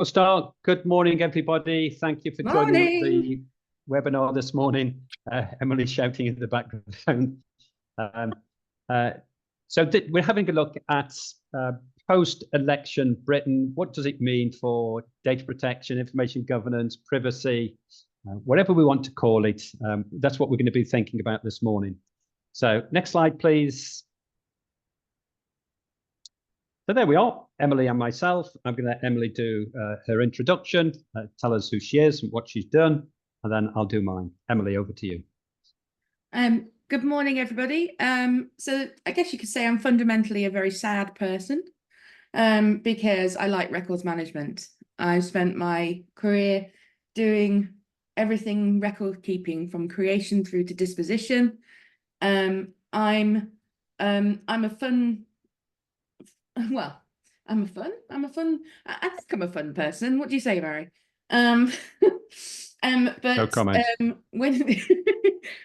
We'll start. Good morning, everybody. Thank you for joining the webinar this morning. Emily's shouting in the background. We're having a look at post-election Britain. What does it mean for data protection, information governance, privacy, whatever we want to call it? That's what we're going to be thinking about this morning. So next slide, please. So there we are, Emily and myself. I'm going to let Emily do her introduction, tell us who she is and what she's done, and then I'll do mine. Emily, over to you. Good morning, everybody. So I guess you could say I'm fundamentally a very sad person because I like records management. I've spent my career doing everything record keeping from creation through to disposition. I'm a fun person. What do you say, Barry? But no comments.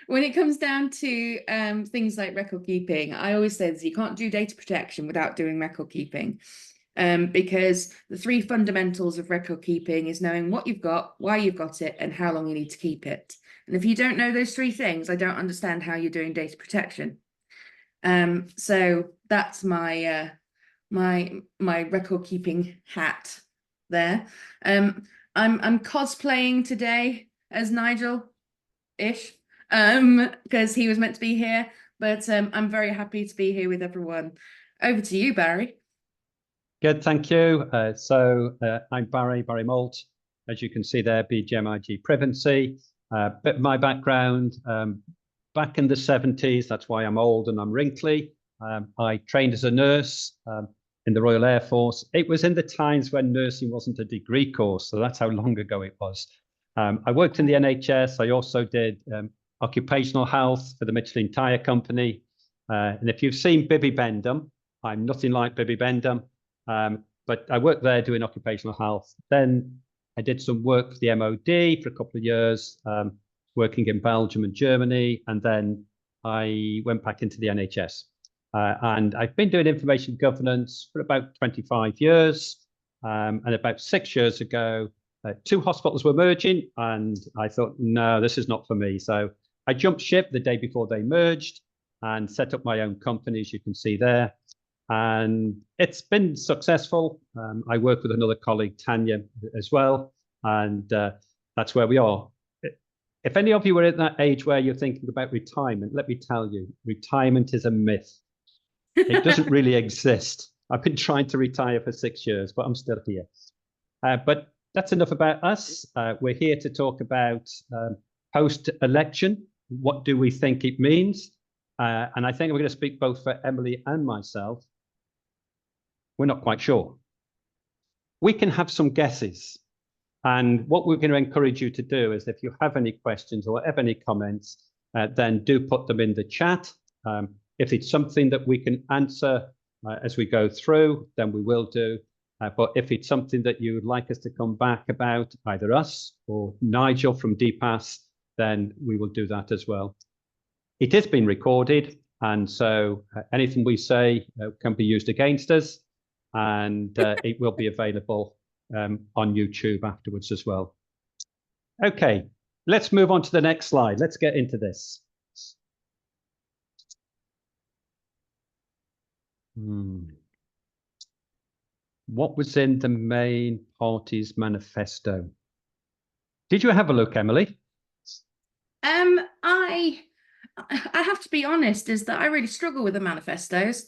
When it comes down to things like record keeping, I always say that you can't do data protection without doing record keeping, because the three fundamentals of record keeping is knowing what you've got, why you've got it, and how long you need to keep it. And if you don't know those three things, I don't understand how you're doing data protection. So that's my my record keeping hat there. I'm cosplaying today as Nigel-ish because he was meant to be here, but I'm very happy to be here with everyone. Over to you, Barry. Good, thank you. I'm Barry Moult. As you can see there, BGMIG Privacy. Bit of my background, back in the 70s, that's why I'm old and I'm wrinkly. I trained as a nurse in the Royal Air Force. It was in the times when nursing wasn't a degree course, so that's how long ago it was. I worked in the NHS. I also did occupational health for the Michelin Tire Company. And if you've seen Bibi Bendham, I'm nothing like Bibi Bendham, but I worked there doing occupational health. Then I did some work for the MOD for a couple of years, working in Belgium and Germany, and then I went back into the NHS. And I've been doing information governance for about 25 years. And about 6 years ago, two hospitals were merging, and I thought, no, this is not for me. So I jumped ship the day before they merged and set up my own company, as you can see there. And it's been successful. I work with another colleague, Tanya, as well. And that's where we are. If any of you are at that age where you're thinking about retirement, let me tell you, retirement is a myth. It doesn't really exist. I've been trying to retire for 6 years, but I'm still here. But that's enough about us. We're here to talk about post-election. What do we think it means? And I think we're going to speak both for Emily and myself. We're not quite sure. We can have some guesses. And what we're going to encourage you to do is if you have any questions or have any comments, then do put them in the chat. If it's something that we can answer as we go through, then we will do. But if it's something that you would like us to come back about, either us or Nigel from DPAS, then we will do that as well. It is being recorded, and so anything we say can be used against us, and it will be available on YouTube afterwards as well. Okay, let's move on to the next slide. Let's get into this. What was in the main party's manifesto? Did you have a look, Emily? I have to be honest, is that I really struggle with the manifestos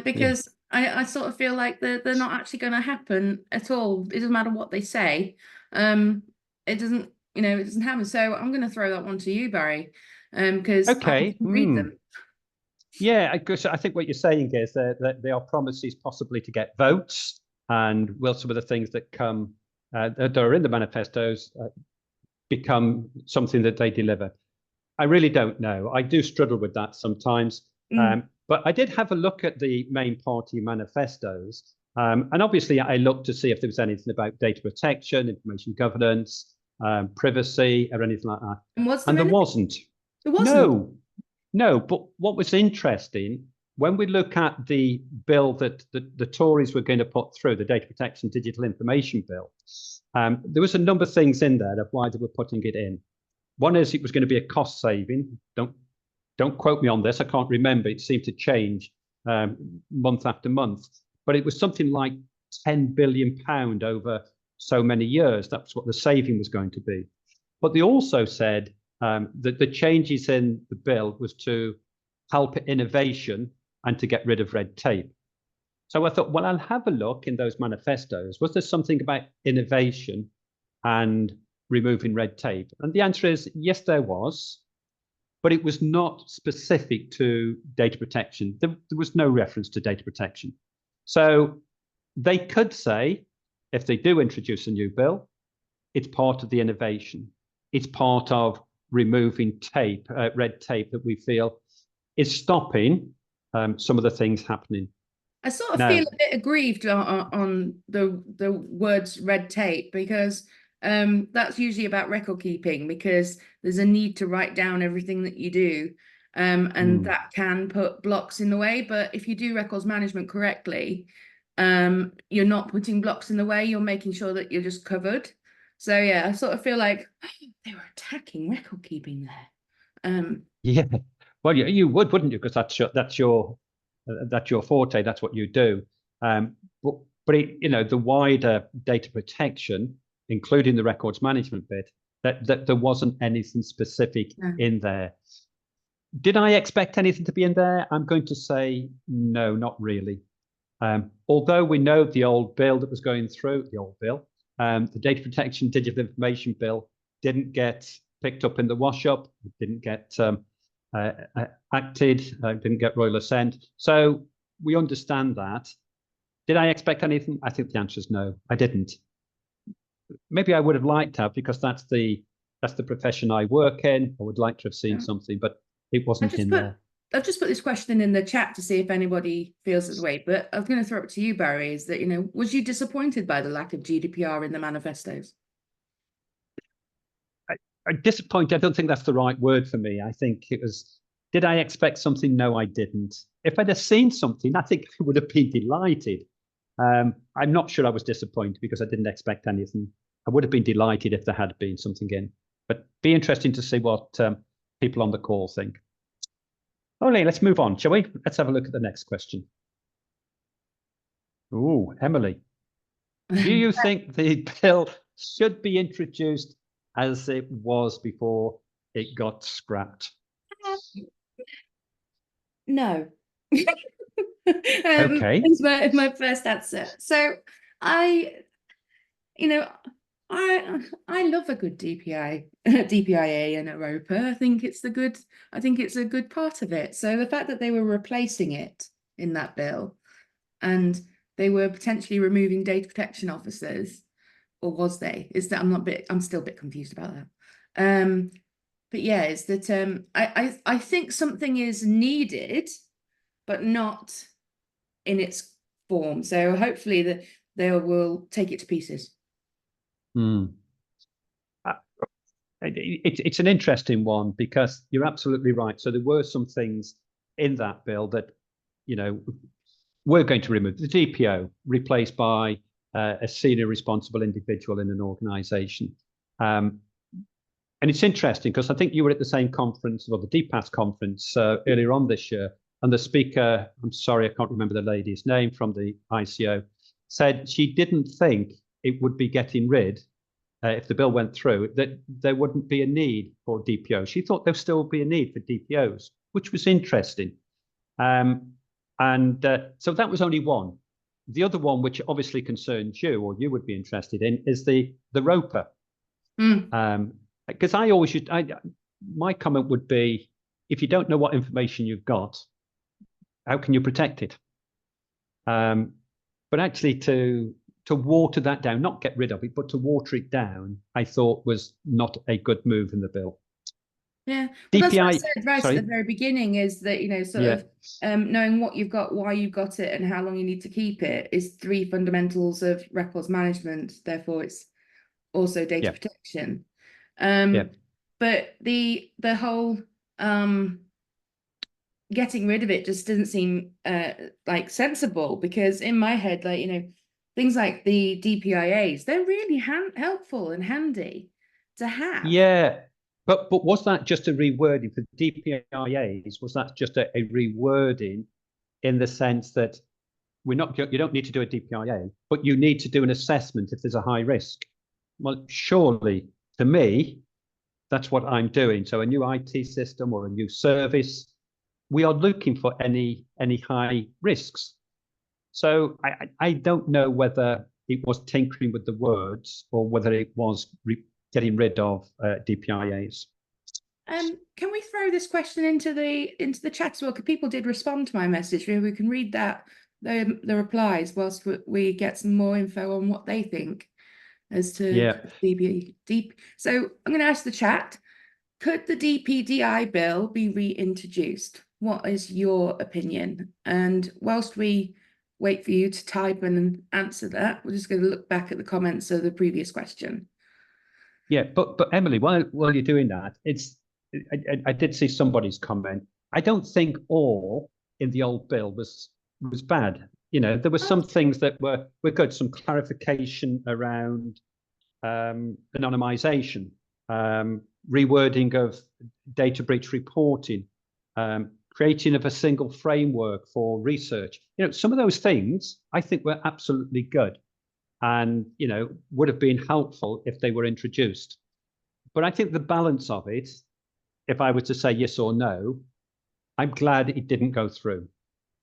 because I sort of feel like they're not actually going to happen at all. It doesn't matter what they say. It doesn't happen. So I'm going to throw that one to you, Barry, because I can read them. Yeah, I think what you're saying is that there are promises possibly to get votes, and will some of the things that come that are in the manifestos become something that they deliver? I really don't know. I do struggle with that sometimes. But I did have a look at the main party manifestos. And obviously, I looked to see if there was anything about data protection, information governance, privacy, or anything like that. And there wasn't. There wasn't? No, but what was interesting when we look at the bill that the Tories were going to put through, the Data Protection Digital Information Bill, there was a number of things in there of why they were putting it in. One is it was going to be a cost saving. Don't quote me on this. I can't remember. It seemed to change month after month, but it was something like £10 billion over so many years. That's what the saving was going to be. But they also said that the changes in the bill was to help innovation and to get rid of red tape. So I thought, well, I'll have a look in those manifestos. Was there something about innovation and removing red tape? And the answer is yes, there was, but it was not specific to data protection. There was no reference to data protection. So they could say, if they do introduce a new bill, it's part of the innovation. It's part of removing tape, red tape that we feel is stopping some of the things happening. I sort of feel a bit aggrieved on the words red tape, because that's usually about record keeping, because there's a need to write down everything that you do, and that can put blocks in the way. But if you do records management correctly, you're not putting blocks in the way, you're making sure that you're just covered. So yeah, I sort of feel like they were attacking record keeping there. Yeah, well, you would, wouldn't you? Because that's your forte. That's what you do. But it, the wider data protection, including the records management bit, that there wasn't anything specific in there. Did I expect anything to be in there? I'm going to say no, not really. Although we know the old bill that was going through, the Data Protection Digital Information Bill didn't get picked up in the wash-up, it didn't get acted, didn't get royal assent. So we understand that. Did I expect anything? I think the answer is no, I didn't. Maybe I would have liked to have, because that's the profession I work in. I would like to have seen something, but it wasn't in there. I've just put this question in the chat to see if anybody feels this way, but I was going to throw it to you, Barry, is that, was you disappointed by the lack of GDPR in the manifestos? Disappointed, I don't think that's the right word for me. I think it was, did I expect something? No, I didn't. If I'd have seen something, I think I would have been delighted. I'm not sure I was disappointed because I didn't expect anything. I would have been delighted if there had been something in, but be interesting to see what people on the call think. Only, let's move on, shall we? Let's have a look at the next question. Oh, Emily, do you think the bill should be introduced as it was before it got scrapped? No. Okay. It's my first answer. So I love a good DPIA and a ROPA. I think it's a good part of it. So the fact that they were replacing it in that bill, and they were potentially removing data protection officers, or was they? I'm still a bit confused about that. But yeah, is that I think something is needed, but not in its form. So hopefully that they will take it to pieces. It's an interesting one, because you're absolutely right. So there were some things in that bill that, we're going to remove. The DPO replaced by a senior responsible individual in an organization. And it's interesting because I think you were at the same conference, or the DPAS conference earlier on this year, and the speaker, I'm sorry, I can't remember the lady's name from the ICO, said she didn't think it would be getting rid, if the bill went through, that there wouldn't be a need for DPO. She thought there'd still be a need for DPOs, which was interesting. So that was only one. The other one, which obviously concerns you, or you would be interested in, is the ROPA. Because my comment would be, if you don't know what information you've got, how can you protect it? But actually to water that down, not get rid of it, but to water it down, I thought was not a good move in the bill. Yeah, well, that's what I said right sorry? at the very beginning, is that, sort of knowing what you've got, why you've got it, and how long you need to keep it is 3 fundamentals of records management. Therefore, it's also data protection. But the whole getting rid of it just doesn't seem like sensible, because in my head, like, you know, things like the DPIAs, they're really helpful and handy to have. Yeah, but was that just a rewording for DPIAs? Was that just a rewording in the sense that you don't need to do a DPIA, but you need to do an assessment if there's a high risk? Well, surely, to me, that's what I'm doing. So a new IT system or a new service, we are looking for any high risks. So I don't know whether it was tinkering with the words or whether it was getting rid of DPIAs. Can we throw this question into the chat as well? Because people did respond to my message. We can read that the replies whilst we get some more info on what they think as to DP. So I'm going to ask the chat: could the DPDI bill be reintroduced? What is your opinion? And whilst we wait for you to type and answer that, we're just going to look back at the comments of the previous question. Yeah, but Emily, while you're doing that, I did see somebody's comment. I don't think all in the old bill was bad. You know, there were some things that were good, some clarification around anonymization, rewording of data breach reporting, creating of a single framework for research. You know, some of those things I think were absolutely good and, you know, would have been helpful if they were introduced. But I think the balance of it, if I were to say yes or no, I'm glad it didn't go through.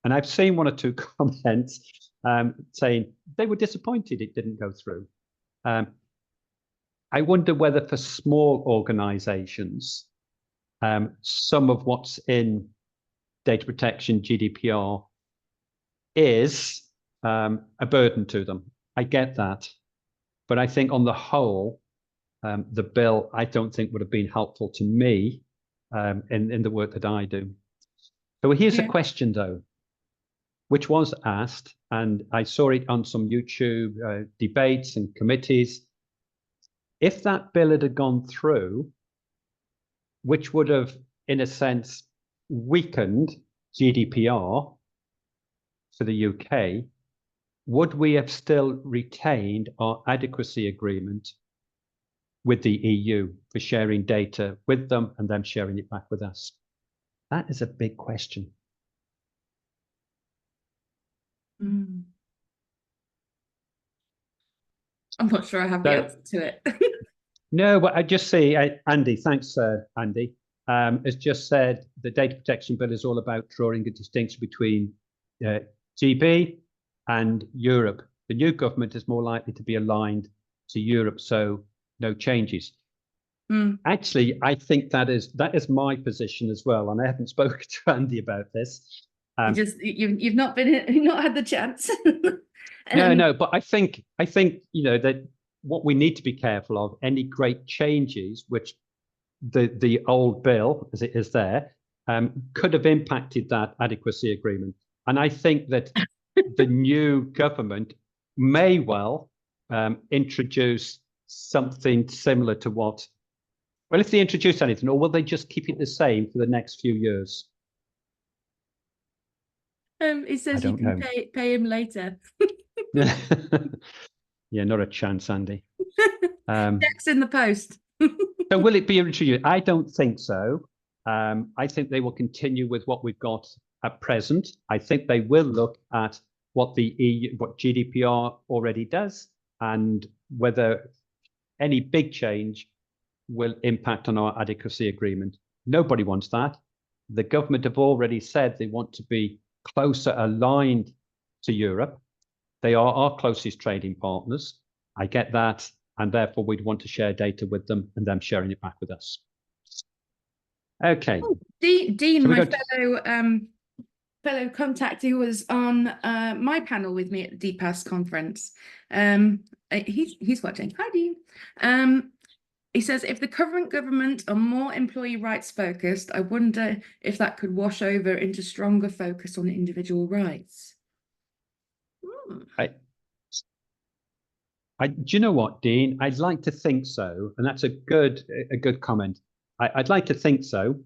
And I've seen one or two comments saying they were disappointed it didn't go through. I wonder whether for small organizations, some of what's in data protection GDPR is a burden to them. I get that. But I think on the whole, the bill, I don't think would have been helpful to me in the work that I do. So here's a question, though, which was asked, and I saw it on some YouTube debates and committees. If that bill had gone through, which would have, in a sense, weakened GDPR for the UK, would we have still retained our adequacy agreement with the EU for sharing data with them and them sharing it back with us? That is a big question. I'm not sure I have the answer to it. No, but I just see, Andy, thanks, Andy, has just said the data protection bill is all about drawing a distinction between GB and Europe. The new government is more likely to be aligned to Europe, so no changes. Actually, I think that is my position as well, and I haven't spoken to Andy about this. You've not had the chance. No, but I think you know that what we need to be careful of, any great changes which the old bill as it is there could have impacted that adequacy agreement, and I think that the new government may well introduce something similar to what. Well, if they introduce anything, or will they just keep it the same for the next few years? He says you can pay him later. Yeah, not a chance, Andy. Checks in the post. So will it be introduced? I don't think so. I think they will continue with what we've got at present. I think they will look at what the EU, what GDPR already does, and whether any big change will impact on our adequacy agreement. Nobody wants that. The government have already said they want to be closer aligned to Europe. They are our closest trading partners. I get that. And therefore, we'd want to share data with them and them sharing it back with us. Okay. Oh, Dean, my fellow contact who was on my panel with me at the DPAS conference. He's watching. Hi, Dean. He says, if the current government are more employee rights focused, I wonder if that could wash over into stronger focus on individual rights. Do you know what, Dean? I'd like to think so, and that's a good comment. I'd like to think so.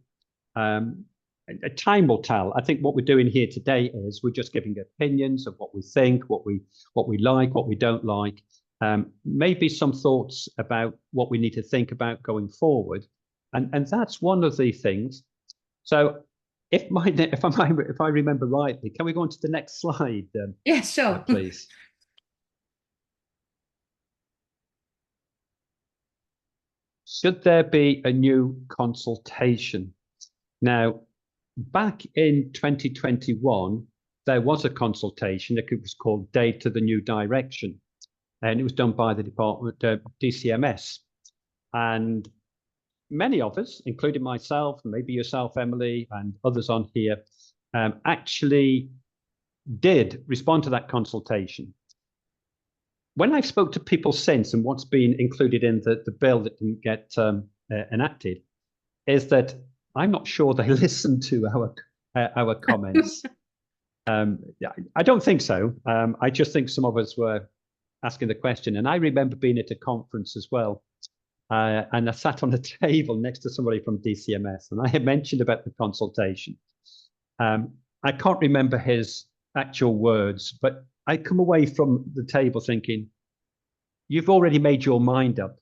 time will tell. I think what we're doing here today is we're just giving opinions of what we think, what we like, what we don't like. Maybe some thoughts about what we need to think about going forward, and that's one of the things. So, if I remember rightly, can we go on to the next slide? Yeah, sure. Please. Should there be a new consultation? Now, back in 2021, there was a consultation. It was called Data the New Direction, and it was done by the department, DCMS. And many of us, including myself, maybe yourself, Emily, and others on here, actually did respond to that consultation. When I spoke to people since, and what's been included in the bill that didn't get enacted, is that I'm not sure they listened to our comments. I don't think so. I just think some of us were asking the question, and I remember being at a conference as well, and I sat on a table next to somebody from DCMS, and I had mentioned about the consultation. I can't remember his actual words, but I come away from the table thinking, you've already made your mind up.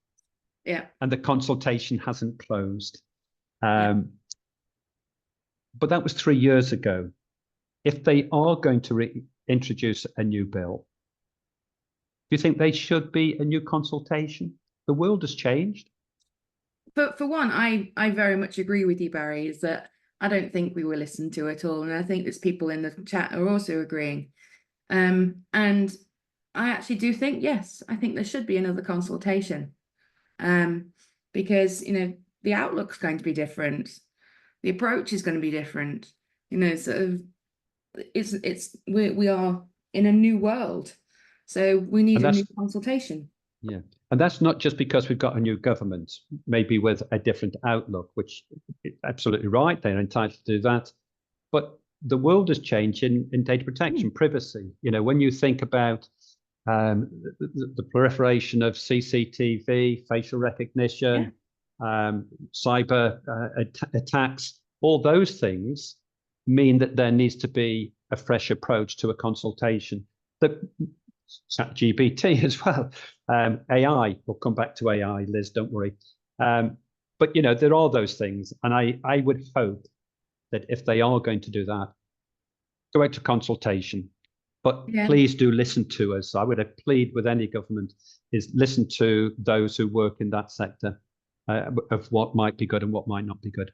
Yeah. And the consultation hasn't closed. Yeah. But that was 3 years ago. If they are going to introduce a new bill, do you think they should be a new consultation? The world has changed. But for one, I very much agree with you, Barry, is that I don't think we were listened to at all. And I think there's people in the chat are also agreeing. And I actually do think, yes, I think there should be another consultation. Because, the outlook's going to be different. The approach is going to be different. Sort of, we are in a new world. So we need a new consultation. Yeah. And that's not just because we've got a new government, maybe with a different outlook, which is absolutely right. They're entitled to do that. But the world has changed in data protection, privacy. When you think about the proliferation of CCTV, facial recognition, cyber attacks, all those things mean that there needs to be a fresh approach to a consultation. ChatGPT as well, AI. We'll come back to AI, Liz. Don't worry. But there are those things, and I would hope that if they are going to do that, go out to consultation. But please do listen to us. I would plead with any government is listen to those who work in that sector of what might be good and what might not be good.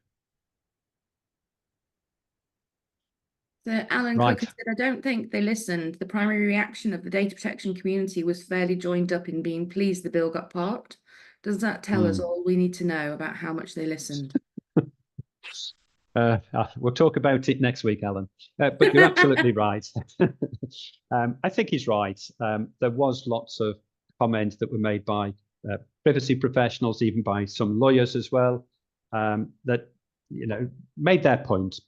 So Alan Cook said, I don't think they listened. The primary reaction of the data protection community was fairly joined up in being pleased the bill got parked. Does that tell us all we need to know about how much they listened? We'll talk about it next week, Alan. But you're absolutely right. I think he's right. There was lots of comments that were made by privacy professionals, even by some lawyers as well, that made their point.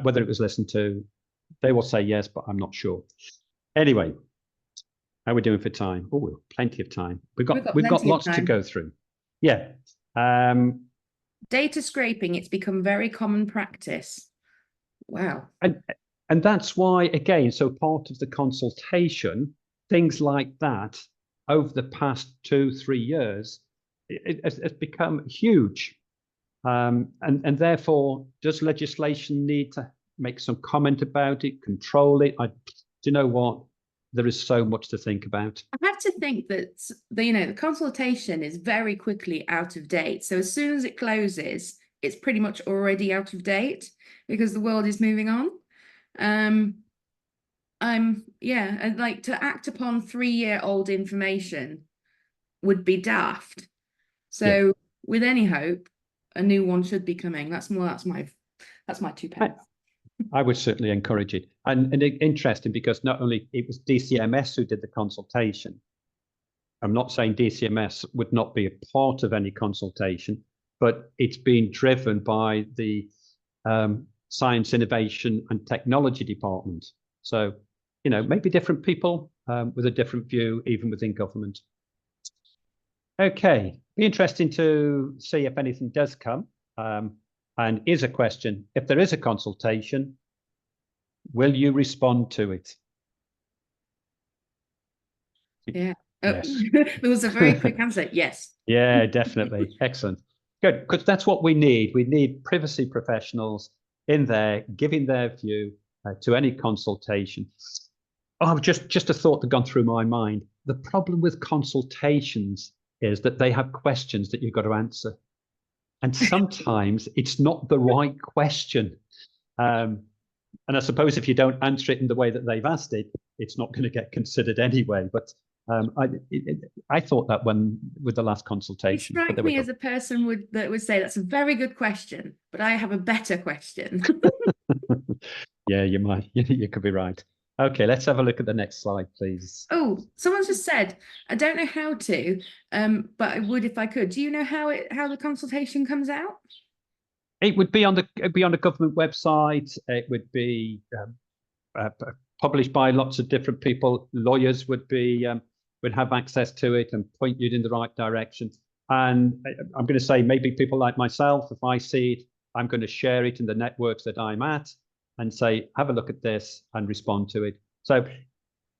Whether it was listened to, they will say yes, but I'm not sure. Anyway, how are we doing for time? Oh, we've plenty of time. We've got lots to go through. Yeah. Data scraping, it's become very common practice. Wow. And that's why, again, so part of the consultation, things like that over the past 2-3 years, it's become huge. And therefore, does legislation need to make some comment about it, control it? Do you know what? There is so much to think about. I have to think that the consultation is very quickly out of date. So as soon as it closes, it's pretty much already out of date because the world is moving on. I'd like to act upon 3-year-old information would be daft. So with any hope, a new one should be coming. That's my 2 pence. I would certainly encourage it. And interesting because not only it was DCMS who did the consultation. I'm not saying DCMS would not be a part of any consultation, but it's been driven by the Science, Innovation and Technology Department. So, maybe different people with a different view, even within government. Okay, be interesting to see if anything does come. And is a question, if there is a consultation, will you respond to it? Yeah. Yes. There was a very quick answer. Yes. Yeah, definitely. Excellent. Good, because that's what we need. We need privacy professionals in there giving their view to any consultation. Oh, just a thought that gone through my mind. The problem with consultations is that they have questions that you've got to answer. And sometimes it's not the right question. And I suppose if you don't answer it in the way that they've asked it, it's not going to get considered anyway. But I thought that when with the last You consultation. strike me as a person that would say that's a very good question, but I have a better question. Yeah, you might. You could be right. Okay, let's have a look at the next slide, please. Oh, someone's just said, I don't know how to, but I would if I could. Do you know how the consultation comes out? It would be on the government website. It would be published by lots of different people. Lawyers would have access to it and point you in the right direction. And I'm going to say maybe people like myself, if I see it, I'm going to share it in the networks that I'm at and say, have a look at this and respond to it. So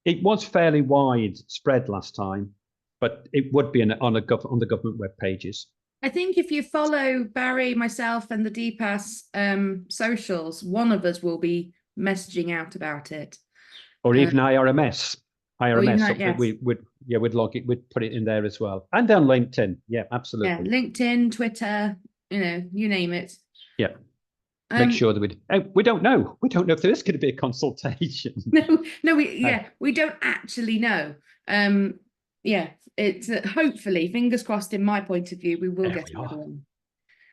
it was fairly widespread last time, but it would be on the government web pages. I think if you follow Barry, myself, and the DPAS socials, one of us will be messaging out about it. Or even IRMS. Yes. We'd log it, we'd put it in there as well. And on LinkedIn. Yeah, absolutely. Yeah, LinkedIn, Twitter, you name it. Yeah. Make sure that we don't know. We don't know if there is going to be a consultation. We don't actually know. Yeah, it's hopefully, fingers crossed, in my point of view, we will get another one.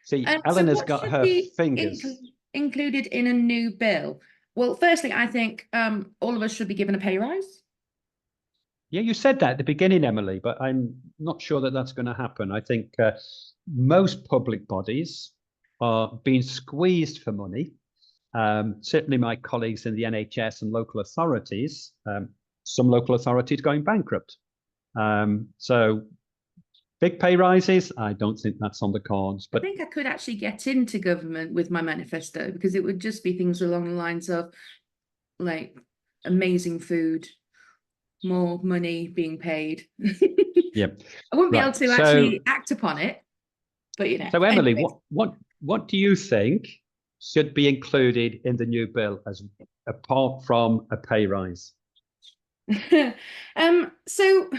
See, Eleanor's got her fingers included in a new bill. Well, firstly, I think all of us should be given a pay rise. Yeah, you said that at the beginning, Emily, but I'm not sure that that's going to happen. I think most public bodies are being squeezed for money. Certainly my colleagues in the NHS and local authorities, some local authorities going bankrupt. So big pay rises, I don't think that's on the cards. But I think I could actually get into government with my manifesto, because it would just be things along the lines of like amazing food, more money being paid. Yep. I wouldn't be able to actually act upon it, but So Emily, what do you think should be included in the new bill as apart from a pay rise? So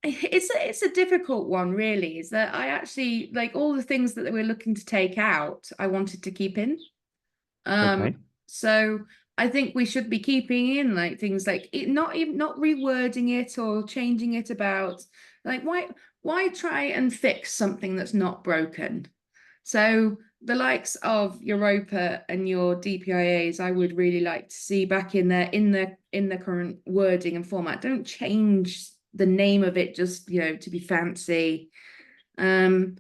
it's a difficult one, really. Is that I actually like all the things that we're looking to take out, I wanted to keep in. Okay. So I think we should be keeping in like things like it, not rewording it or changing it about. Like why try and fix something that's not broken? So the likes of Europa and your DPIAs, I would really like to see back in the current wording and format. Don't change the name of it just to be fancy. But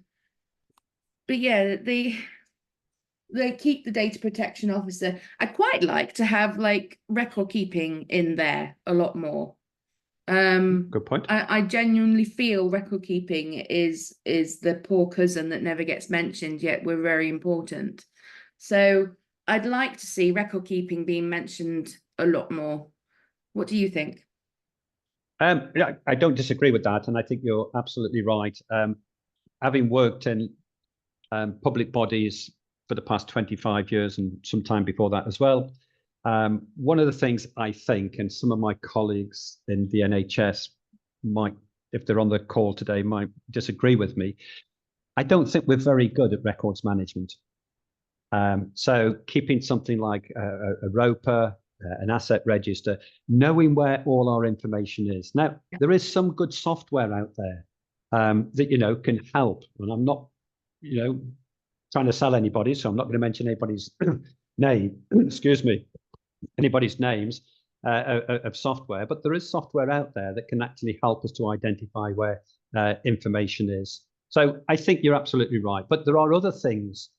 yeah, they keep the data protection officer. I'd quite like to have like record keeping in there a lot more. Good point. I genuinely feel record keeping is the poor cousin that never gets mentioned, yet we're very important. So I'd like to see record keeping being mentioned a lot more. What do you think? I don't disagree with that, and I think you're absolutely right. Having worked in public bodies for the past 25 years and some time before that as well, one of the things I think, and some of my colleagues in the NHS might, if they're on the call today, might disagree with me. I don't think we're very good at records management. So keeping something like a ROPA, an asset register, knowing where all our information is. Now, there is some good software out there that, can help. And I'm not, trying to sell anybody, so I'm not going to mention anybody's name, excuse me, anybody's names of software, but there is software out there that can actually help us to identify where information is. So I think you're absolutely right, but there are other things.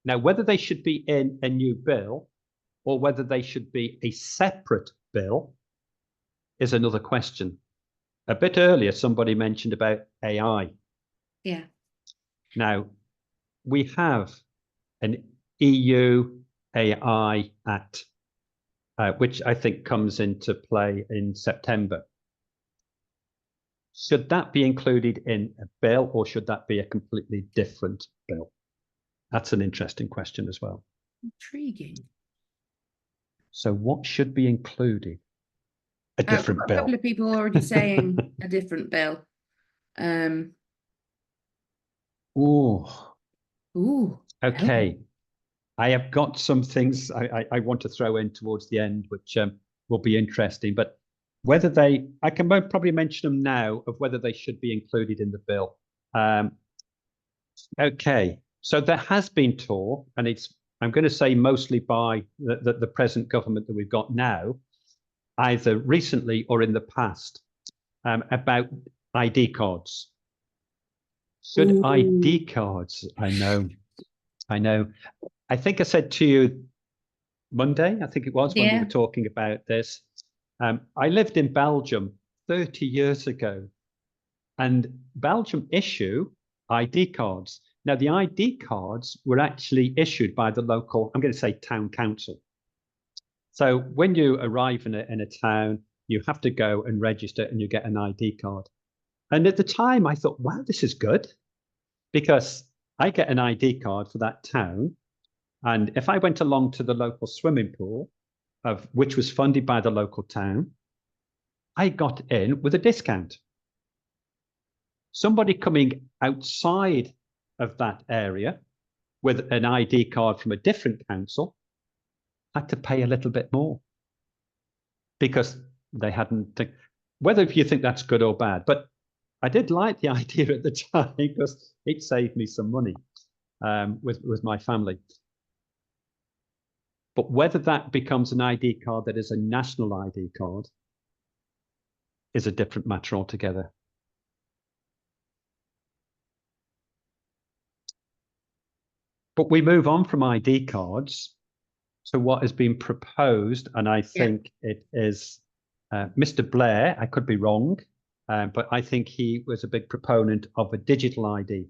Now, whether they should be in a new bill or whether they should be a separate bill is another question. A bit earlier, somebody mentioned about AI. Yeah. Now, we have an EU AI Act, which I think comes into play in September. Should that be included in a bill, or should that be a completely different bill? That's an interesting question as well. Intriguing. So what should be included? A different A bill. couple of people already saying a different bill. Ooh, okay. I have got some things I want to throw in towards the end, which will be interesting. But whether I can probably mention them now, of whether they should be included in the bill. Okay, so there has been talk, and I'm going to say mostly by the present government that we've got now, either recently or in the past, about ID cards. Should ID cards? I know. I think I said to you Monday, I think it was, when we were talking about this. I lived in Belgium 30 years ago, and Belgium issue ID cards. Now, the ID cards were actually issued by the local, I'm going to say town council. So when you arrive in a town, you have to go and register and you get an ID card. And at the time, I thought, wow, this is good, because I get an ID card for that town. And if I went along to the local swimming pool, which was funded by the local town, I got in with a discount. Somebody coming outside of that area with an ID card from a different council had to pay a little bit more, because they hadn't, whether if you think that's good or bad, but I did like the idea at the time, because it saved me some money with my family. But whether that becomes an ID card that is a national ID card is a different matter altogether. But we move on from ID cards to what has been proposed, and I think it is Mr. Blair, I could be wrong, but I think he was a big proponent of a digital ID.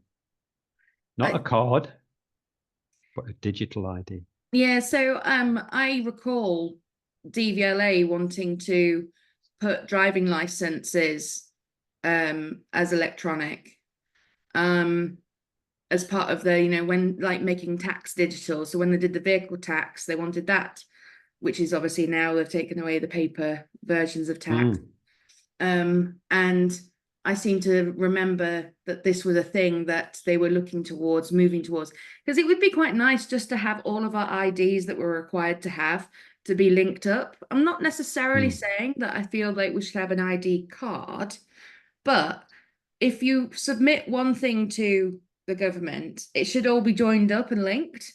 Not a card, but a digital ID. Yeah, so I recall DVLA wanting to put driving licenses as electronic, as part of the, when like making tax digital. So when they did the vehicle tax, they wanted that, which is obviously now they've taken away the paper versions of tax. And I seem to remember that this was a thing that they were looking towards, moving towards, because it would be quite nice just to have all of our IDs that we're required to have to be linked up. I'm not necessarily saying that I feel like we should have an ID card, but if you submit one thing to the government, it should all be joined up and linked.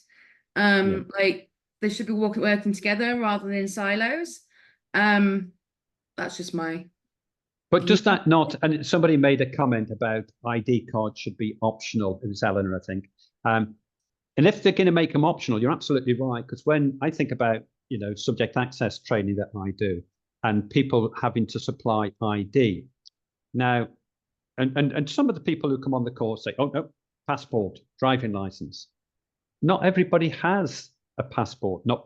Like they should be working together rather than in silos. That's just my. But does that not, and somebody made a comment about ID cards should be optional, it was Eleanor, I think. And if they're going to make them optional, you're absolutely right, because when I think about, subject access training that I do, and people having to supply ID, now, and some of the people who come on the course say, oh, no, passport, driving license. Not everybody has a passport. Not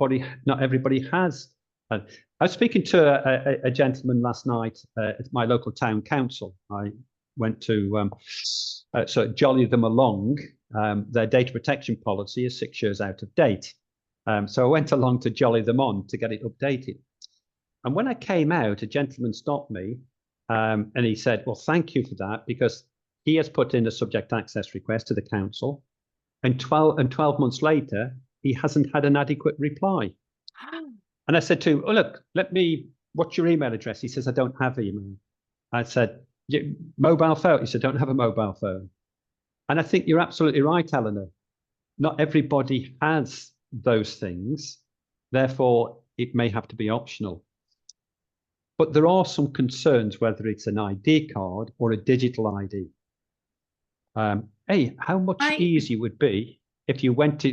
everybody has. I was speaking to a gentleman last night at my local town council. I went to jolly them along. Their data protection policy is 6 years out of date. So I went along to jolly them on to get it updated. And when I came out, a gentleman stopped me and he said, well, thank you for that, because he has put in a subject access request to the council, and 12 months later, he hasn't had an adequate reply. And I said to him, oh, look, what's your email address? He says, I don't have email. I said, mobile phone? He said, don't have a mobile phone. And I think you're absolutely right, Eleanor. Not everybody has those things. Therefore, it may have to be optional. But there are some concerns whether it's an ID card or a digital ID. Hey, how much easier would it be if you went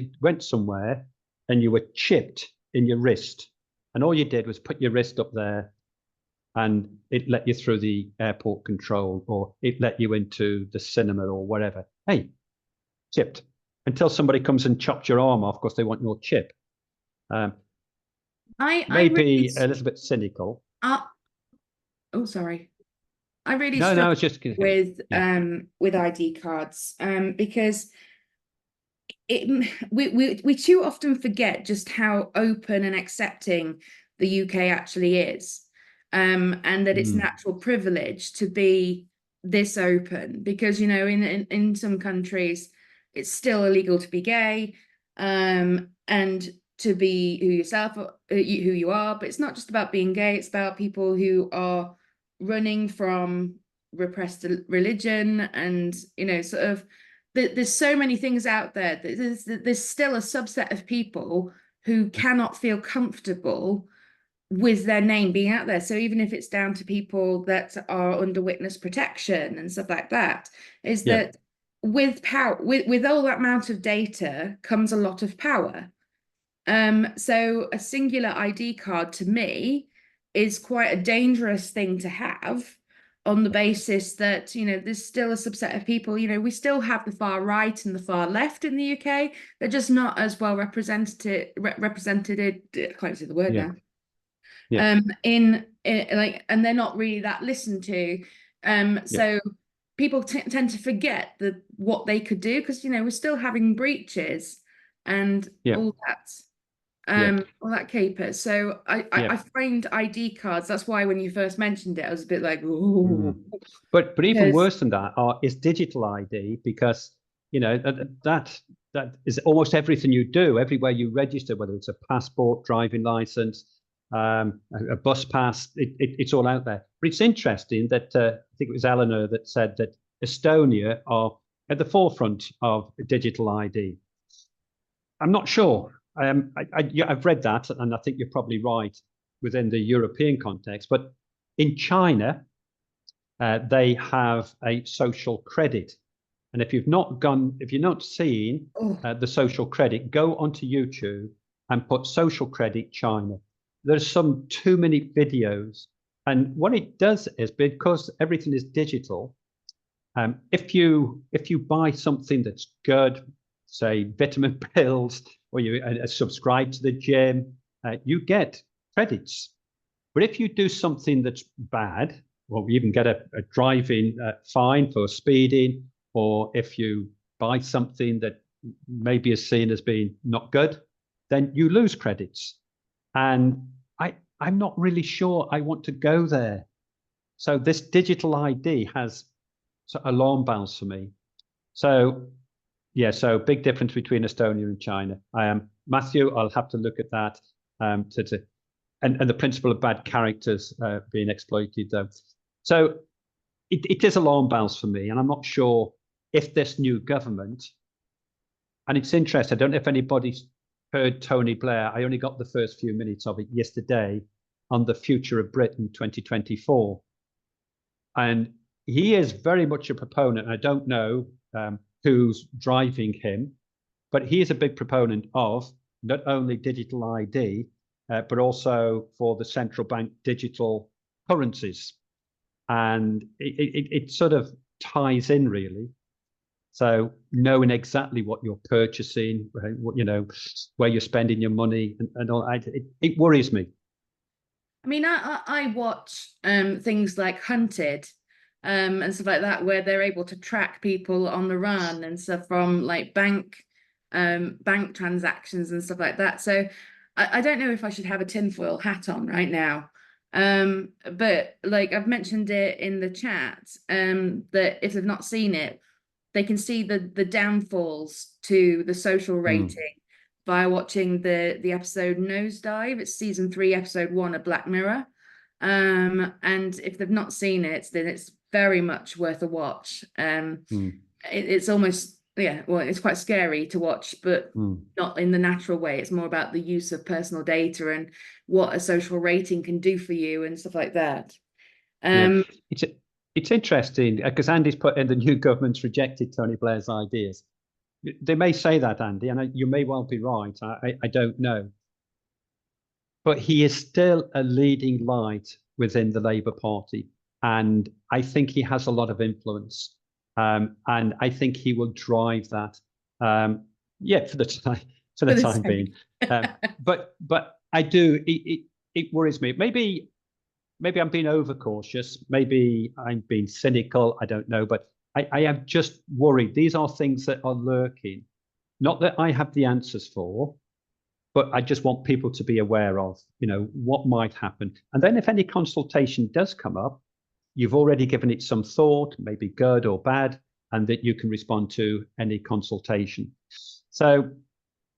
somewhere and you were chipped in your wrist, and all you did was put your wrist up there and it let you through the airport control, or it let you into the cinema or whatever. Hey, chipped until somebody comes and chops your arm off because they want your chip. Maybe a little bit cynical. Oh, sorry. I really No, struggle it's just with ID cards because we too often forget just how open and accepting the UK actually is, and that it's natural privilege to be this open, because, you know, in some countries it's still illegal to be gay, and to be who you are. But it's not just about being gay, it's about people who are running from repressed religion, and, you know, sort of there's so many things out there. There's still a subset of people who cannot feel comfortable with their name being out there. So even if it's down to people that are under witness protection and stuff like that, is that with power, with all that amount of data comes a lot of power. So a singular ID card to me is quite a dangerous thing to have, on the basis that, you know, there's still a subset of people, you know, we still have the far right and the far left in the UK. They're just not as well represented, I can't say the word now. In like, and they're not really that listened to. So people tend to forget what they could do, because, you know, we're still having breaches and all that. All that caper. So I framed ID cards. That's why when you first mentioned it, I was a bit like, oh. But even worse than that is digital ID, because, you know, that is almost everything you do, everywhere you register, whether it's a passport, driving license, a bus pass, it's all out there. But it's interesting that I think it was Eleanor that said that Estonia are at the forefront of digital ID. I'm not sure. I've read that, and I think you're probably right within the European context. But in China, they have a social credit, and if you've not seen the social credit, go onto YouTube and put social credit China. There's some 2-minute videos, and what it does is, because everything is digital, if you buy something that's good, say vitamin pills, or you subscribe to the gym, you get credits. But if you do something that's bad, or you even get a driving fine for speeding, or if you buy something that maybe is seen as being not good, then you lose credits. And I'm not really sure I want to go there. So this digital ID has alarm bells for me. So yeah, so big difference between Estonia and China. Matthew, I'll have to look at that, and the principle of bad characters being exploited, though. So it is alarm bells for me, and I'm not sure if this new government, and it's interesting, I don't know if anybody's heard Tony Blair. I only got the first few minutes of it yesterday on the Future of Britain 2024. And he is very much a proponent. I don't know who's driving him, but he is a big proponent of not only digital ID, but also for the central bank digital currencies. And it sort of ties in, really. So knowing exactly what you're purchasing, you know, where you're spending your money, and all, it worries me. I mean, I watch things like Hunted, and stuff like that, where they're able to track people on the run and stuff from like bank transactions and stuff like that. So I don't know if I should have a tinfoil hat on right now. But like I've mentioned it in the chat, that if they've not seen it, they can see the downfalls to the social rating by watching the episode Nosedive. It's season 3, episode 1 of Black Mirror. And if they've not seen it, then it's very much worth a watch. It's almost, well, it's quite scary to watch, but not in the natural way. It's more about the use of personal data and what a social rating can do for you and stuff like that. It's interesting because Andy's put in the new government's rejected Tony Blair's ideas. They may say that, Andy, and you may well be right. I don't know. But he is still a leading light within the Labour Party. And I think he has a lot of influence. And I think he will drive that. Yeah, for the time being. But I do. It worries me. Maybe I'm being overcautious. Maybe I'm being cynical. I don't know. But I am just worried. These are things that are lurking. Not that I have the answers for, but I just want people to be aware of, what might happen. And then if any consultation does come up, you've already given it some thought, maybe good or bad, and that you can respond to any consultation. So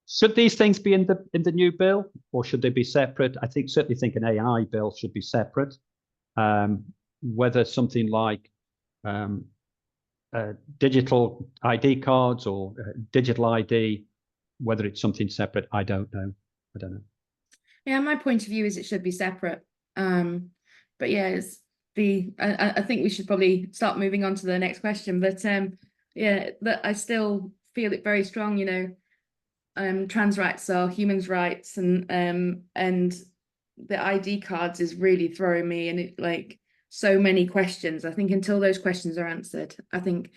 should these things be in the new bill, or should they be separate? I certainly think an AI bill should be separate. Whether something like digital ID cards or digital ID, whether it's something separate, I don't know. Yeah, my point of view is it should be separate. But yeah, I think we should probably start moving on to the next question. But yeah, that I still feel it very strong. Trans rights are humans' rights, and the ID cards is really throwing me, and it like so many questions. I think until those questions are answered, I think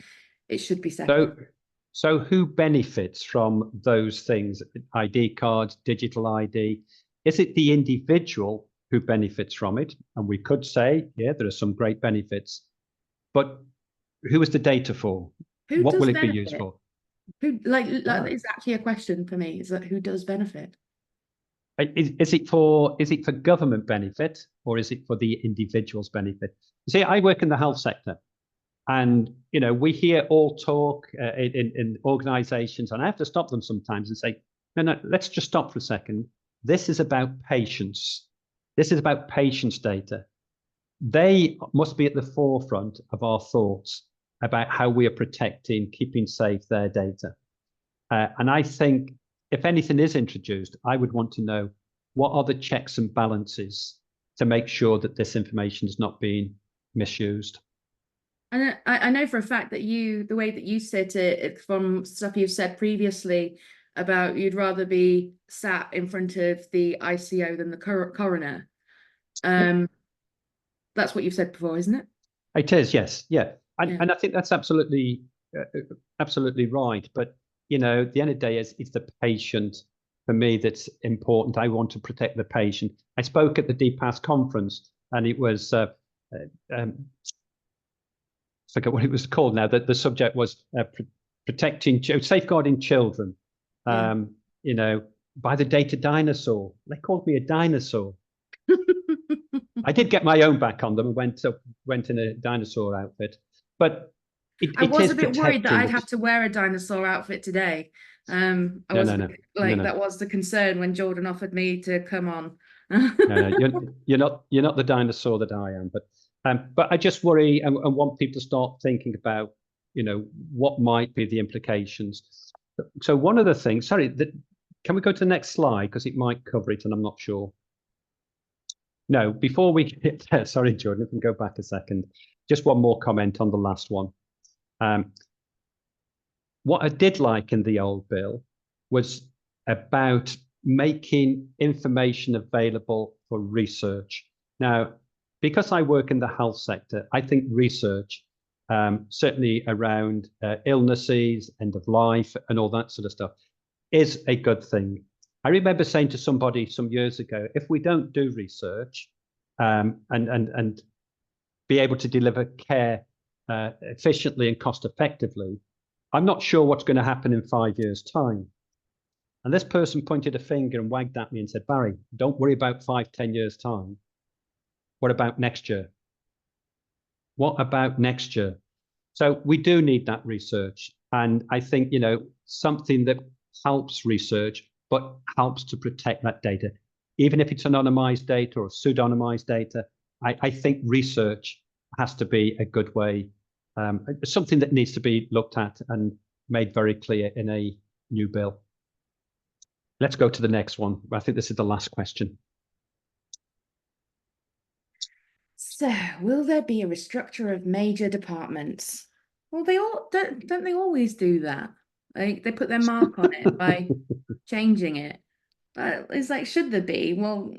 it should be separate. So who benefits from those things? ID cards, digital ID. Is it the individual who benefits from it? And we could say, yeah, there are some great benefits, but who is the data for? What will it be used for? Who like is actually a question for me, is that who does benefit? Is it for government benefit, or is it for the individual's benefit? You see, I work in the health sector, and we hear all talk in organizations, and I have to stop them sometimes and say, no, let's just stop for a second. This is about patients. This is about patients' data. They must be at the forefront of our thoughts about how we are protecting, keeping safe their data. And I think if anything is introduced, I would want to know what are the checks and balances to make sure that this information is not being misused. And I know for a fact that the way that you said it, from stuff you've said previously about you'd rather be sat in front of the ICO than the coroner. That's what you've said before, isn't it? It is, yes, yeah. And I think that's absolutely right. But at the end of the day, it's the patient for me that's important. I want to protect the patient. I spoke at the DPAS conference, and it was I forget what it was called now. That the subject was safeguarding children. By the data dinosaur. They called me a dinosaur. I did get my own back on them and went in a dinosaur outfit, but I was a bit worried that I'd have to wear a dinosaur outfit today. That was the concern when Jordan offered me to come on. No, you're not the dinosaur that I am, but I just worry and want people to start thinking about what might be the implications. So one of the things, can we go to the next slide, because it might cover it and I'm not sure. No, before we get there, sorry, Jordan, if we can go back a second. Just one more comment on the last one. What I did like in the old bill was about making information available for research. Now, because I work in the health sector, I think research, certainly around illnesses, end of life, and all that sort of stuff, is a good thing. I remember saying to somebody some years ago, if we don't do research and be able to deliver care efficiently and cost effectively, I'm not sure what's going to happen in 5 years' time. And this person pointed a finger and wagged at me and said, Barry, don't worry about 5-10 years' time. What about next year? What about next year? So we do need that research. And I think, something that helps research, but helps to protect that data. Even if it's anonymized data or pseudonymized data, I think research has to be a good way, something that needs to be looked at and made very clear in a new bill. Let's go to the next one. I think this is the last question. So, will there be a restructure of major departments? Well, they all don't they always do that? Like they put their mark on it by changing it. But it's like, should there be? Well,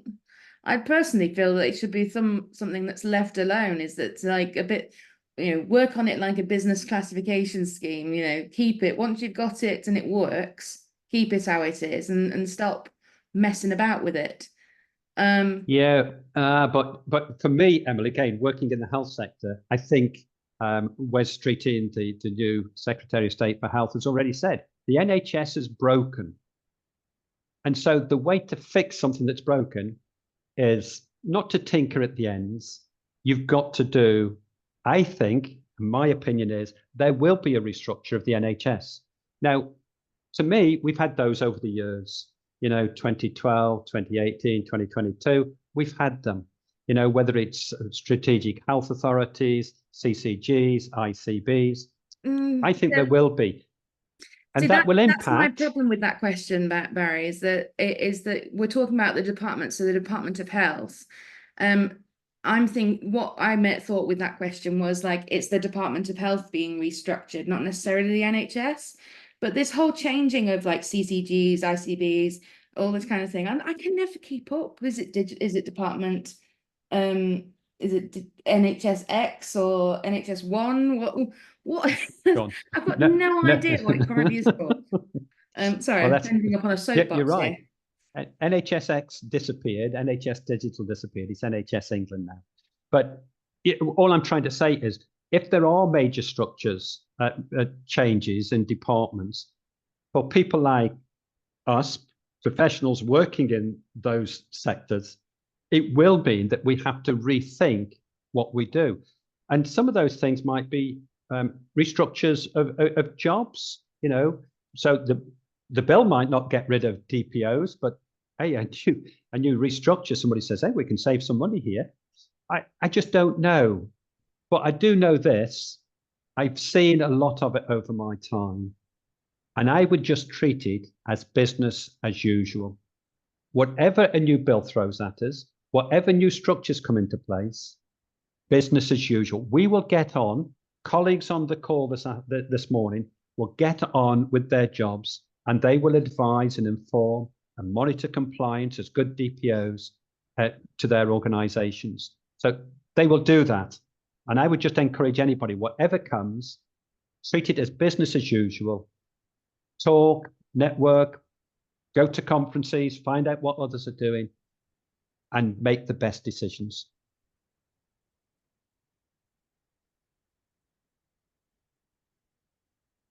I personally feel that it should be something that's left alone. Is that like a bit work on it like a business classification scheme, keep it, once you've got it and it works, keep it how it is and stop messing about with it. But for me, Emily, again, working in the health sector, I think Wes Streeting, the new Secretary of State for Health, has already said the NHS is broken. And so the way to fix something that's broken is not to tinker at the ends. You've got to do, I think, my opinion is, there will be a restructure of the NHS. Now, to me, we've had those over the years, 2012, 2018, 2022, we've had them, whether it's strategic health authorities, CCGs, ICBs. I think there will be. And that will impact. That's my problem with that question, Barry, is that we're talking about the department, so the Department of Health. What I thought with that question was like, it's the Department of Health being restructured, not necessarily the NHS. But this whole changing of like CCGs, ICBs, all this kind of thing, I can never keep up. Is it department? Is it NHS X or NHS One? What? I've got no idea what it currently is called. Sorry, I'm ending up on a soapbox. You're right. Here. NHSX disappeared. NHS Digital disappeared. It's NHS England now. But all I'm trying to say is, if there are major structures changes in departments, for people like us, professionals working in those sectors, it will mean that we have to rethink what we do. And some of those things might be restructures of jobs, so the bill might not get rid of DPOs, but hey, a new restructure, somebody says, hey, we can save some money here. I just don't know. But I do know this, I've seen a lot of it over my time, and I would just treat it as business as usual. Whatever a new bill throws at us, whatever new structures come into place, business as usual. We will get on, colleagues on the call this morning will get on with their jobs, and they will advise and inform and monitor compliance as good DPOs to their organizations. So they will do that. And I would just encourage anybody, whatever comes, treat it as business as usual. Talk, network, go to conferences, find out what others are doing, and make the best decisions.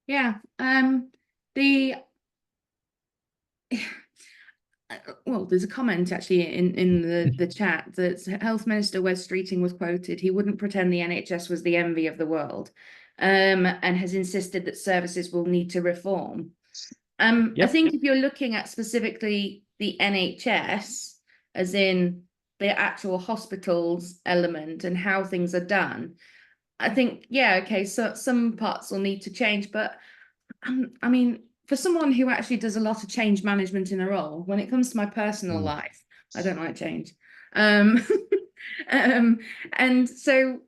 Yeah. Well, there's a comment actually in the chat that Health Minister Wes Streeting was quoted. He wouldn't pretend the NHS was the envy of the world, and has insisted that services will need to reform. Yep. I think if you're looking at specifically the NHS, as in the actual hospitals element and how things are done, I think, yeah, okay, so some parts will need to change, but I mean, for someone who actually does a lot of change management in a role, when it comes to my personal life, I don't like change. And so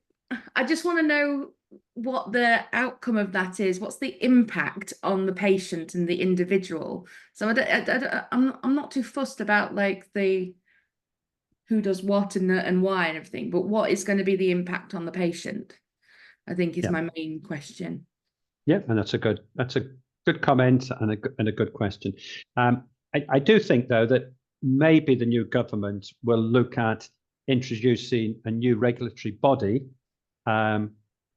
I just want to know what the outcome of that is. What's the impact on the patient and the individual? So I'm not too fussed about like the who does what and why and everything, but what is going to be the impact on the patient, I think is my main question. Yeah, and that's a good comment and a good question. I do think, though, that maybe the new government will look at introducing a new regulatory body, and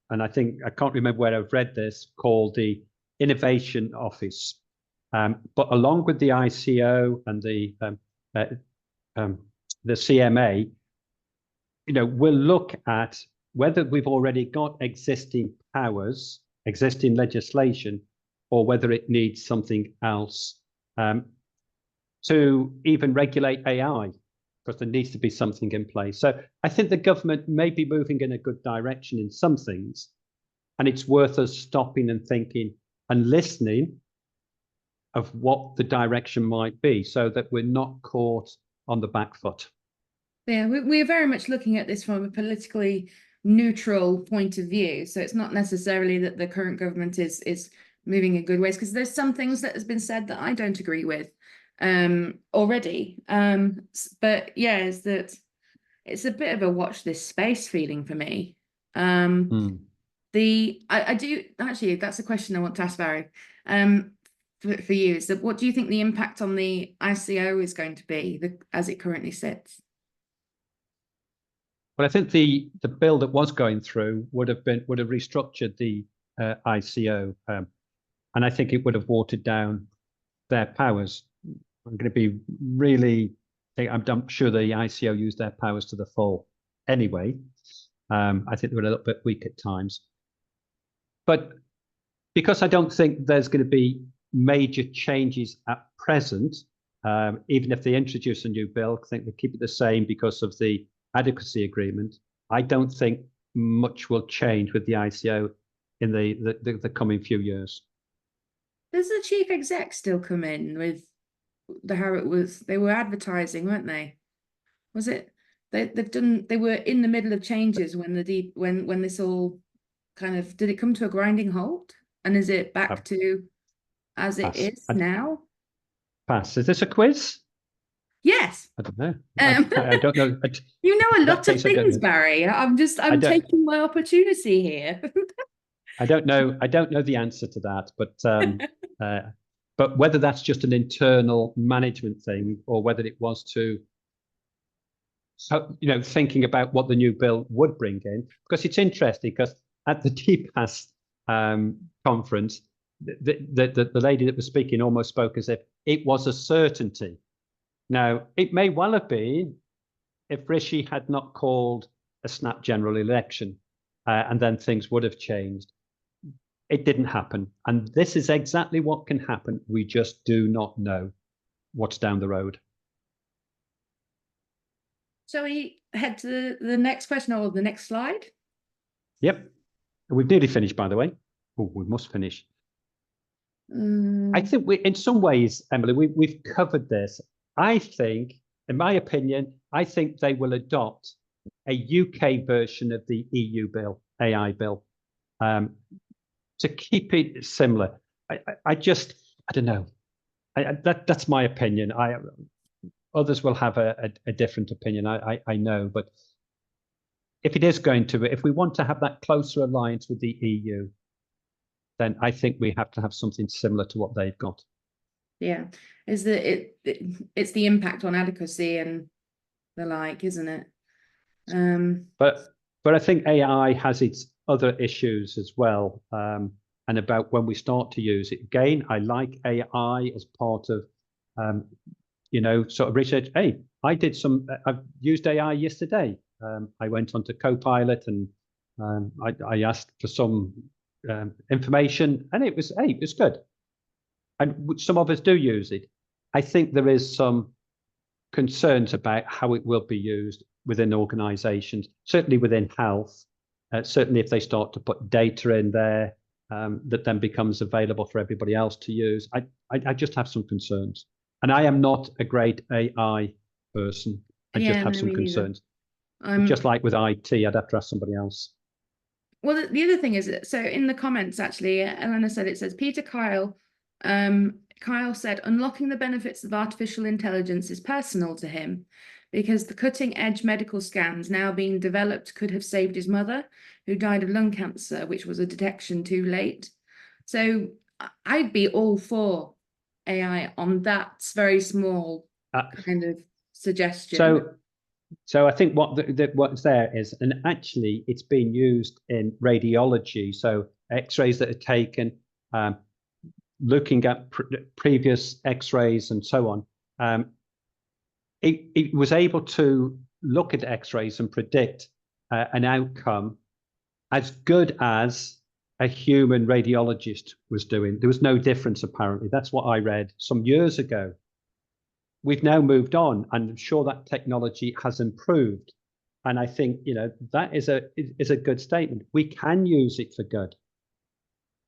I think, I can't remember where I've read this, called the Innovation Office. But along with the ICO and the CMA, we'll look at whether we've already got existing powers, existing legislation, or whether it needs something else to even regulate AI, because there needs to be something in place. So I think the government may be moving in a good direction in some things, and it's worth us stopping and thinking and listening of what the direction might be, so that we're not caught on the back foot. Yeah, we're very much looking at this from a politically neutral point of view. So it's not necessarily that the current government is moving in good ways, because there's some things that has been said that I don't agree with already. But yeah, is that it's a bit of a watch this space feeling for me. I do actually, that's a question I want to ask Barry. For you, is that what do you think the impact on the ICO is going to be as it currently sits? Well, I think the bill that was going through would have restructured the ICO, and I think it would have watered down their powers. I'm going to be really, I'm sure the ICO used their powers to the full anyway. I think they were a little bit weak at times. But because I don't think there's going to be major changes at present, even if they introduce a new bill, I think they keep it the same because of the adequacy agreement. I don't think much will change with the ICO in the coming few years. Does the chief exec still come in with how it was? They were advertising, weren't they? Was it? They were in the middle of changes when when this all kind of, did it come to a grinding halt? And is it back to as it is now? Pass. Is this a quiz? Yes. I don't know. I don't know. You know a lot of things, Barry. I'm taking my opportunity here. I don't know the answer to that, but whether that's just an internal management thing or whether it was to, thinking about what the new bill would bring in, because it's interesting because at the DPAS conference, the lady that was speaking almost spoke as if it was a certainty. Now, it may well have been if Rishi had not called a snap general election, and then things would have changed. It didn't happen. And this is exactly what can happen. We just do not know what's down the road. Shall we head to the next question or the next slide? Yep. We've nearly finished, by the way. Oh, we must finish. I think in some ways, Emily, we've covered this. I think, in my opinion, I think they will adopt a UK version of the EU bill, AI bill, to keep it similar. I don't know. That's my opinion. Others will have a different opinion. I know, but if it is going to, if we want to have that closer alliance with the EU, then I think we have to have something similar to what they've got. Yeah, it's the impact on adequacy and the like, isn't it? But I think AI has its other issues as well, and about when we start to use it. Again, I like AI as part of, sort of research. Hey, I've used AI yesterday. I went onto Copilot and I asked for some information, and it was good. And some of us do use it. I think there is some concerns about how it will be used within organizations, certainly within health, certainly if they start to put data in there that then becomes available for everybody else to use. I just have some concerns. And I am not a great AI person. I just have some concerns. Just like with IT, I'd have to ask somebody else. Well, the other thing is, so in the comments, actually, Elena said, it says, Peter Kyle said, unlocking the benefits of artificial intelligence is personal to him because the cutting edge medical scans now being developed could have saved his mother, who died of lung cancer, which was a detection too late. So I'd be all for AI on that very small kind of suggestion. So I think what's there is, and actually it's being used in radiology. So X-rays that are taken, looking at previous X-rays and so on. It was able to look at X-rays and predict an outcome as good as a human radiologist was doing. There was no difference, apparently. That's what I read some years ago. We've now moved on, and I'm sure that technology has improved. And I think, that is a good statement. We can use it for good.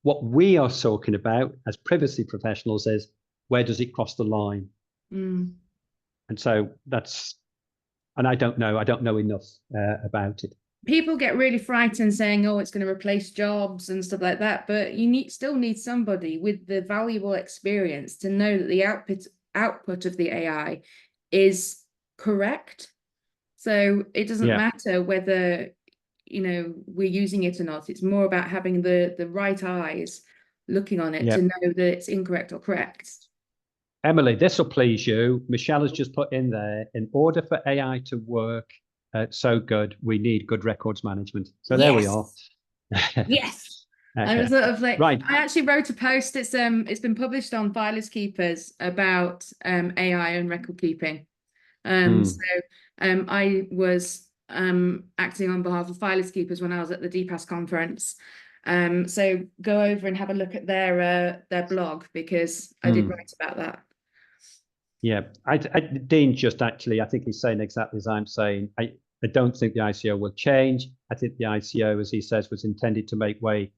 What we are talking about as privacy professionals is, where does it cross the line? And so I don't know enough about it. People get really frightened saying, oh, it's going to replace jobs and stuff like that. But you still need somebody with the valuable experience to know that the output of the AI is correct. So it doesn't matter whether we're using it or not. It's more about having the right eyes looking on it to know that it's incorrect or correct. Emily, this will please you. Michelle has just put in there, in order for AI to work so good, we need good records management. So there we are. Yes. Okay. I was sort of like, right. I actually wrote a post. It's been published on Filers Keepers about AI and record keeping. So I was acting on behalf of Filers Keepers when I was at the DPAS conference. So go over and have a look at their blog, because I did write about that. Yeah, Dean just actually, I think he's saying exactly as I'm saying. I don't think the ICO will change. I think the ICO, as he says, was intended to make way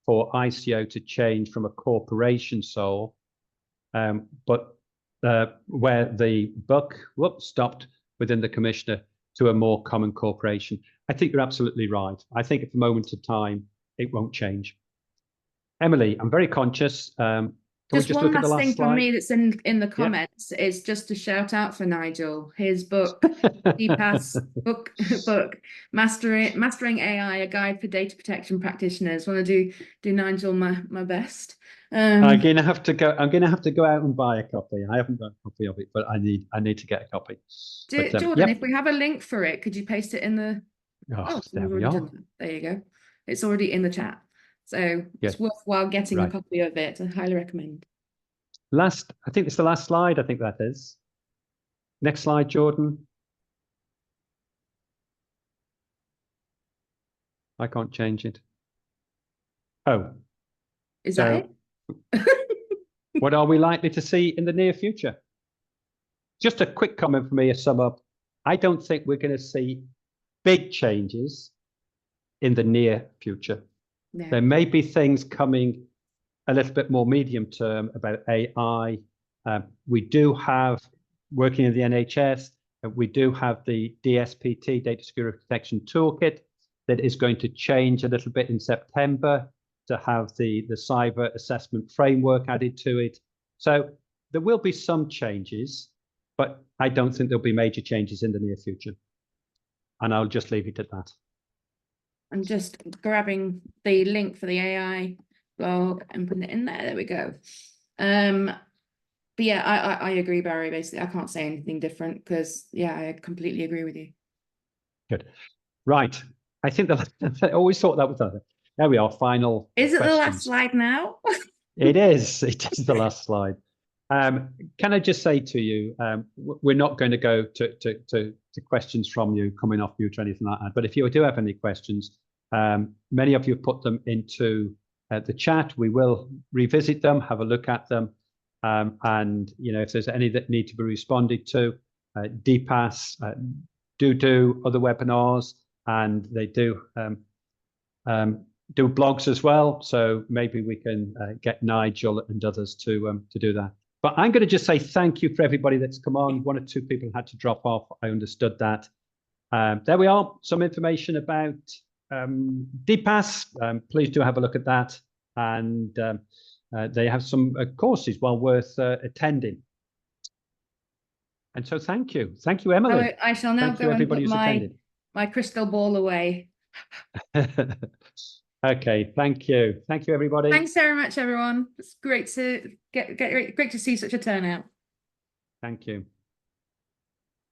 for ICO to change from a corporation soul, but where the buck stopped within the commissioner to a more common corporation. I think you're absolutely right. I think at the moment of time, it won't change. Emily, I'm very conscious. Just one look at the last last thing slide? from me that's in the comments is just a shout out for Nigel. His book, DPAS book, Mastering AI, a guide for data protection practitioners. Want to do Nigel my best. I'm gonna have to go out and buy a copy. I haven't got a copy of it, but I need to get a copy. Jordan, if we have a link for it, could you paste it in the? There we are. There you go. It's already in the chat. So it's worthwhile getting a copy of it. I highly recommend. I think it's the last slide. I think that is. Next slide, Jordan. I can't change it. Oh. Is that it? What are we likely to see in the near future? Just a quick comment for me, a sum up. I don't think we're going to see big changes in the near future. No. There may be things coming a little bit more medium term about AI. We do have, working in the NHS, we do have the DSPT, Data Security Protection Toolkit, that is going to change a little bit in September to have the cyber assessment framework added to it. So there will be some changes, but I don't think there'll be major changes in the near future. And I'll just leave it at that. I'm just grabbing the link for the AI blog and putting it in there. There we go. But yeah, I agree, Barry. Basically, I can't say anything different because I completely agree with you. Good. Right. I think I always thought that was other. There we are. Final. Is it questions. The last slide now? It is. It is the last slide. Can I just say to you, we're not going to go to questions from you coming off mute or anything like that. But if you do have any questions, many of you put them into the chat. We will revisit them, have a look at them, and if there's any that need to be responded to, DPAS do other webinars, and they do blogs as well. So maybe we can get Nigel and others to do that. But I'm going to just say thank you for everybody that's come on. 1 or 2 people had to drop off. I understood that. There we are. Some information about DPAS. Please do have a look at that. And they have some courses well worth attending. And so thank you. Thank you, Emily. I shall now go and put my crystal ball away. Okay, thank you. Thank you, everybody. Thanks very much, everyone. It's great to great to see such a turnout. Thank you.